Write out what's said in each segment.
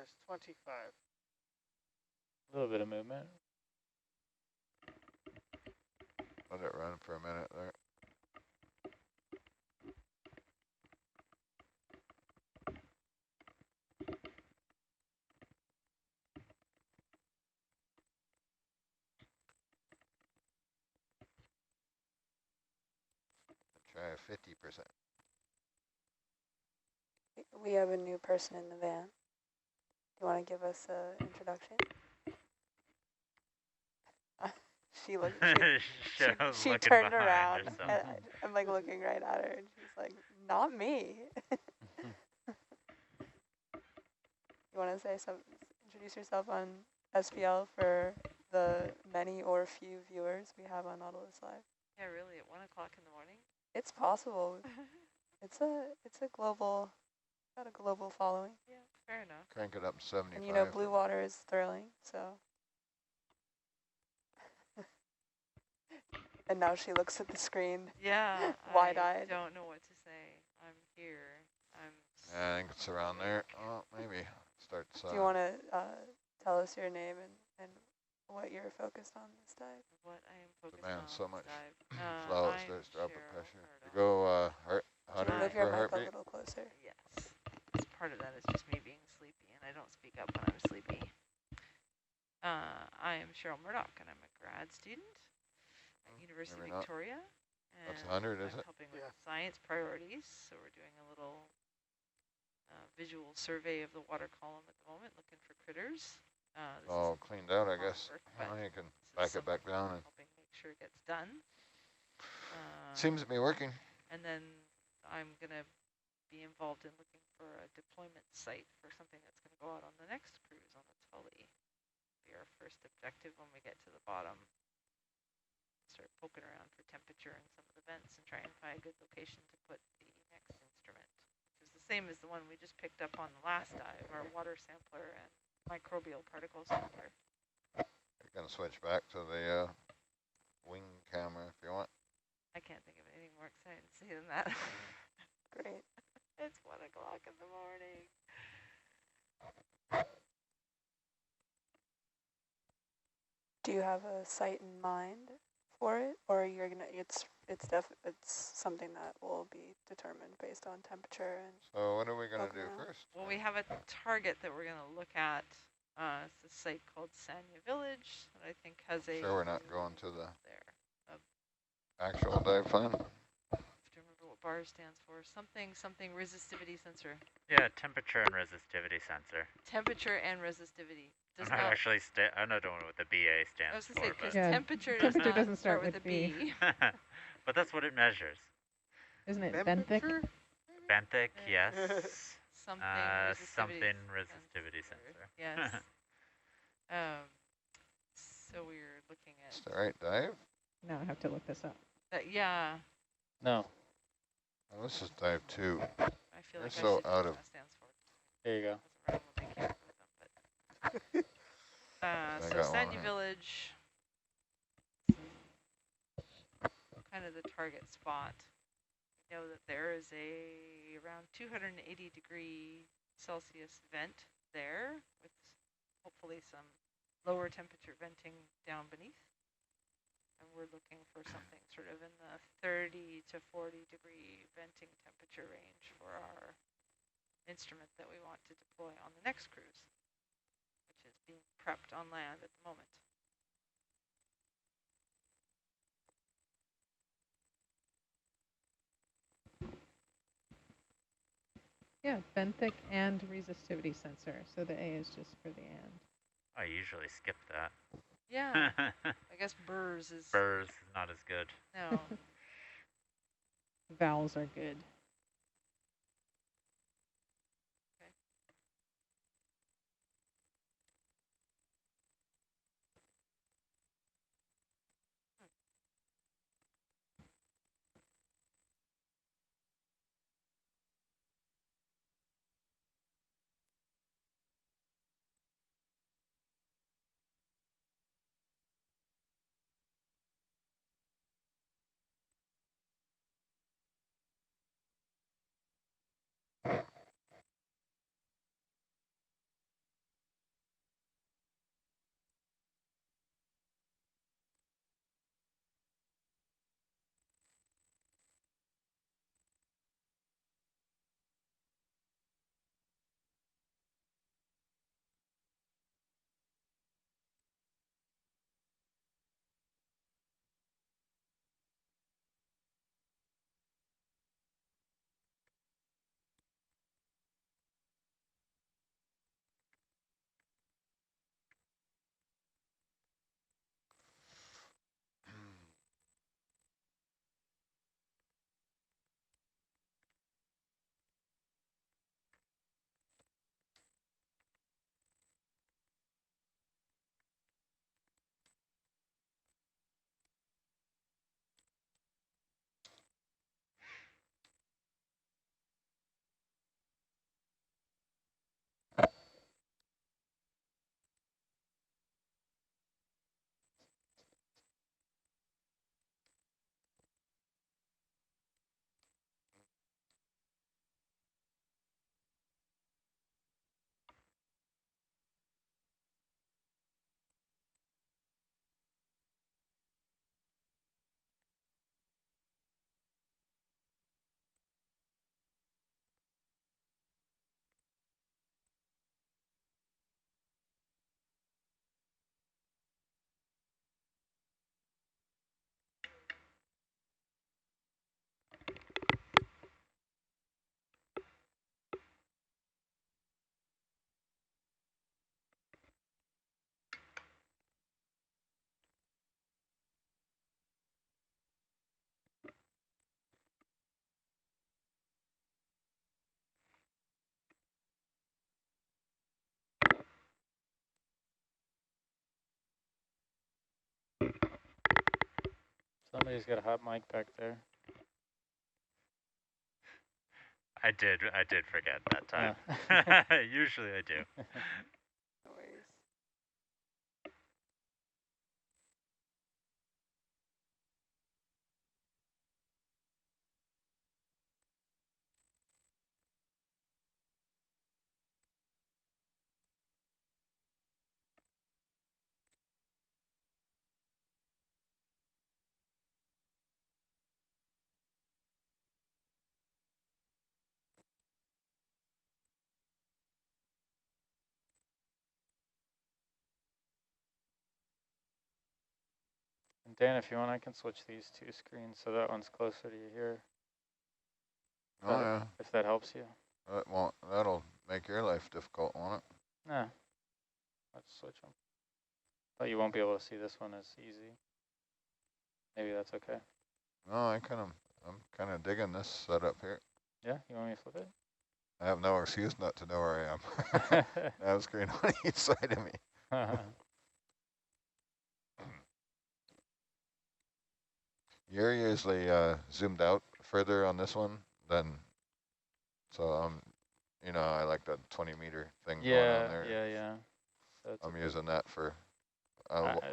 minus 25. A little bit of movement. Let it run for a minute there. Try 50%. We have a new person in the van. You want to give us an introduction? She looked. She turned around, and I'm like looking right at her, and she's like, "Not me." You want to say something? Introduce yourself on SPL for the many or few viewers we have on Nautilus Live. Yeah, really, at 1 o'clock in the morning. It's possible. It's a global, got a global following. Yeah, fair enough. Crank it up to 75. And you know, blue water is thrilling, so. And now she looks at the screen. Yeah, wide-eyed. I don't know what to say. I'm here. Yeah, I think it's around there. Oh, maybe starts. Do you want to tell us your name and what you're focused on this dive? What I am focused Demand on so much dive. flow, it starts dropping pressure. You go 100 Move your per mic a heartbeat. little closer. Yes. Part of that is just me being sleepy, and I don't speak up when I'm sleepy. I am Cheryl Murdoch, and I'm a grad student at University of Victoria. And that's 100, is it? I'm helping with science priorities, so we're doing a little visual survey of the water column at the moment, looking for critters. All cleaned out, I guess. Work, well, you can back it back down. And helping make sure it gets done. Seems to be working. And then I'm going to be involved in looking for a deployment site for something that's going to go out on the next cruise on the Tully. Be our first objective when we get to the bottom. Start poking around for temperature in some of the vents and try and find a good location to put the next instrument, which is the same as the one we just picked up on the last dive, our water sampler and microbial particle sampler. You're going to switch back to the wing camera if you want. I can't think of anything more exciting to say than that. Great. It's 1 o'clock in the morning. Do you have a site in mind for it, or you're gonna? It's something that will be determined based on temperature and. So what are we gonna do first? Well, we have a target that we're gonna look at. It's a site called Sanya Village that I think has a. Sure, we're not going to the there. Actual dive plan. I have to remember what BAR stands for. Something resistivity sensor. Yeah, temperature and resistivity sensor. Temperature and resistivity. I'm not actually I don't know what the BA stands for. I was going to say, because yeah, temperature doesn't start with B. But that's what it measures. Isn't it benthic? Benthic, yes. Something resistivity sensor. Yes. So we're looking at. It's the right dive? No, I have to look this up. Yeah. No. Oh, this is dive 2. I feel like so out of. There you go. So Sanya Village, kind of the target spot. We know that there is a around 280 degree Celsius vent there with hopefully some lower temperature venting down beneath. And we're looking for something sort of in the 30 to 40 degree venting temperature range for our instrument that we want to deploy on the next cruise, which is being prepped on land at the moment. Yeah, benthic and resistivity sensor. So the A is just for the and. I usually skip that. Yeah, I guess burrs is... Burrs is not as good. No. Vowels are good. Somebody's got a hot mic back there. I did forget that time. Usually I do. No worries. And Dan, if you want, I can switch these two screens so that one's closer to you here. Oh yeah, If that helps you. that'll make your life difficult, won't it? No. Let's switch them. But you won't be able to see this one as easy. Maybe that's okay. No, I'm kind of digging this setup here. Yeah, you want me to flip it? I have no excuse not to know where I am. I have a screen on each side of me. You're usually zoomed out further on this one than, so you know, I like that 20-meter thing going on there. Yeah. So I'm using that for,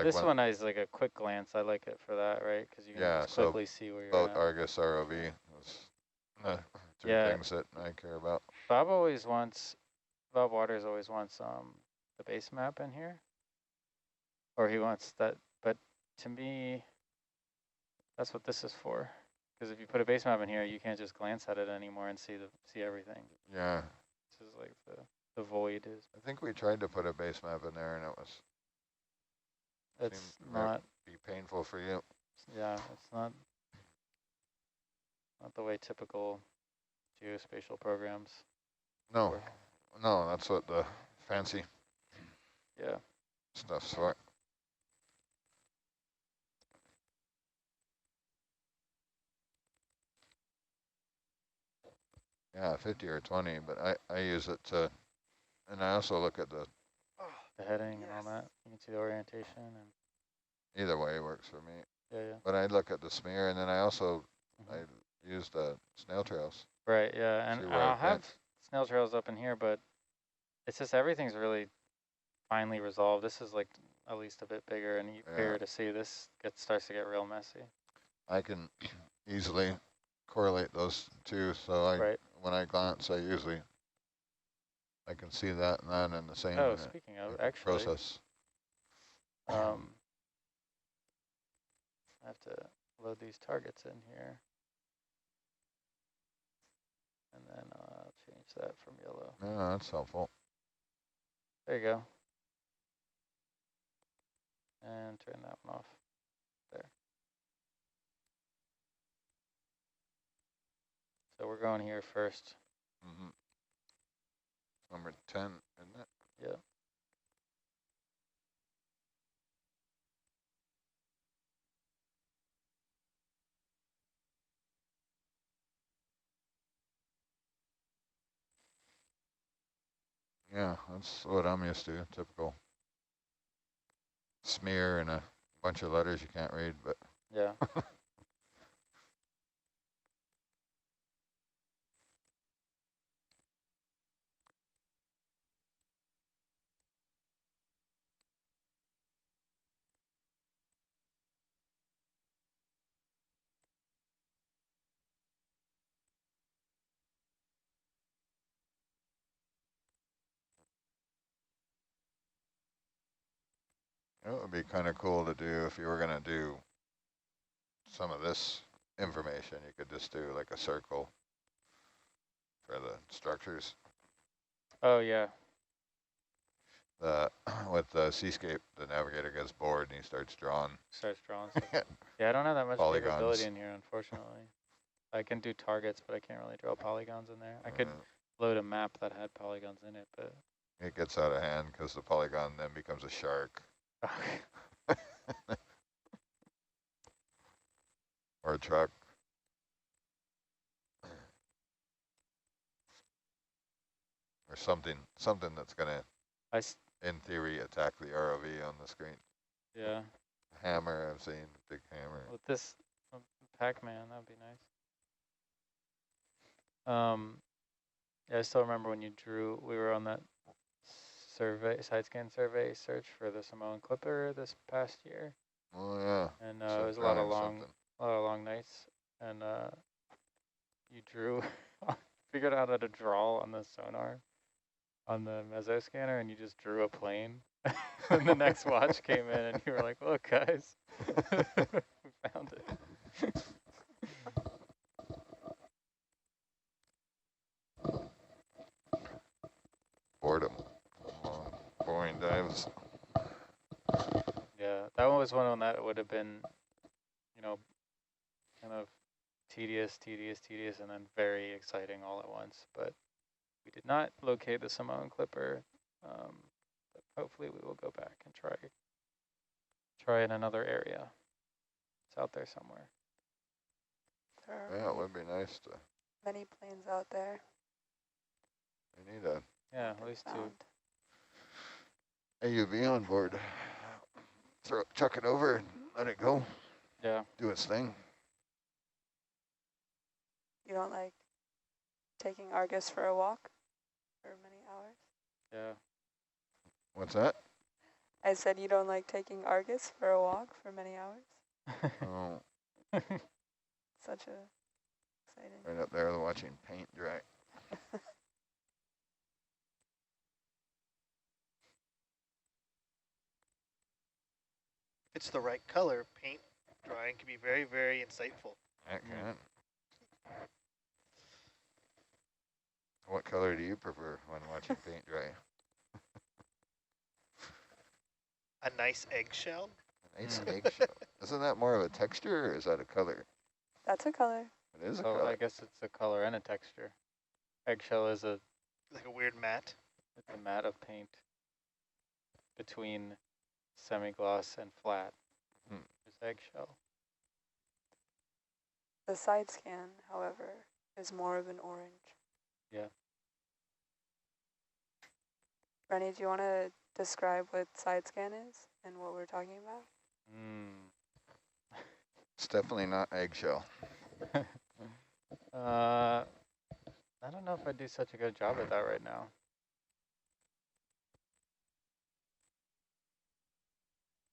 this one is like a quick glance. I like it for that, right? Because you can just quickly see where you're boat, at. Argus, ROV, those three things that I care about. Bob Waters always wants the base map in here, or he wants that. But to me, that's what this is for. Because if you put a base map in here, you can't just glance at it anymore and see everything. Yeah. This is like the void is. I think we tried to put a base map in there, and It's not be painful for you. Yeah, it's not the way typical geospatial programs. No, work. no, that's what the fancy stuff's for. Yeah, 50 or 20, but I use it to, and I also look at the heading and all that. You can see the orientation and either way works for me. yeah. But I look at the smear, and then I also I use the snail trails. Right, yeah, and I'll have snail trails up in here, but it's just everything's really finely resolved. This is like at least a bit bigger and bigger to see. This starts to get real messy. I can easily correlate those two, so when I glance, I can see that and that in the same speaking of, actually, process. I have to load these targets in here. And then I'll change that from yellow. Yeah, that's helpful. There you go. And turn that one off. There. So we're going here first. Number 10, isn't it? Yeah. Yeah, that's what I'm used to, typical smear and a bunch of letters you can't read, but yeah. it would be kind of cool to do if you were going to do some of this information. You could just do like a circle for the structures. Oh, yeah. With the seascape, the navigator gets bored and he starts drawing. Yeah, I don't have that much polygons. capability in here, unfortunately. I can do targets, but I can't really draw polygons in there. I could load a map that had polygons in it, but it gets out of hand because the polygon then becomes a shark. Or a truck. Or something that's going to, in theory, attack the ROV on the screen. Yeah. Hammer, I've seen, big hammer. With this Pac-Man, that would be nice. Yeah, I still remember when you drew, we were on that survey, side scan survey search for the Samoan Clipper this past year. Oh yeah. And So it was a lot of drawing something. long nights. And you drew, figured out how to draw on the sonar, on the meso scanner, and you just drew a plane. And the next watch came in and you were like, look guys, we found it. Boredom. Long, boring dives. Yeah, that one was one that would have been, you know, kind of tedious, and then very exciting all at once. But we did not locate the Samoan Clipper. But hopefully we will go back and try in another area. It's out there somewhere. There are Yeah, it would be nice to. many planes out there. We need a Yeah, at least two. found. AUV on board. Chuck it over and let it go. Yeah. Do its thing. You don't like taking Argus for a walk for many hours? Yeah. What's that? I said you don't like taking Argus for a walk for many hours? Oh, Such a exciting. right up there watching paint dry. It's the right color. Paint drying can be very, very insightful. That can. What color do you prefer when watching paint dry? A nice eggshell. A nice eggshell. Isn't that more of a texture or is that a color? That's a color. It is a So color. I guess it's a color and a texture. Eggshell is Like a weird matte. it's a mat of paint between semi-gloss and flat. It's eggshell. The side scan, however, is more of an orange. Yeah. Rennie, do you want to describe what side scan is and what we're talking about? It's definitely not eggshell. I don't know if I do such a good job at that right now.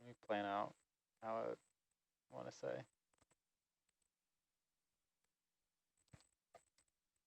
Let me plan out how I would want to say.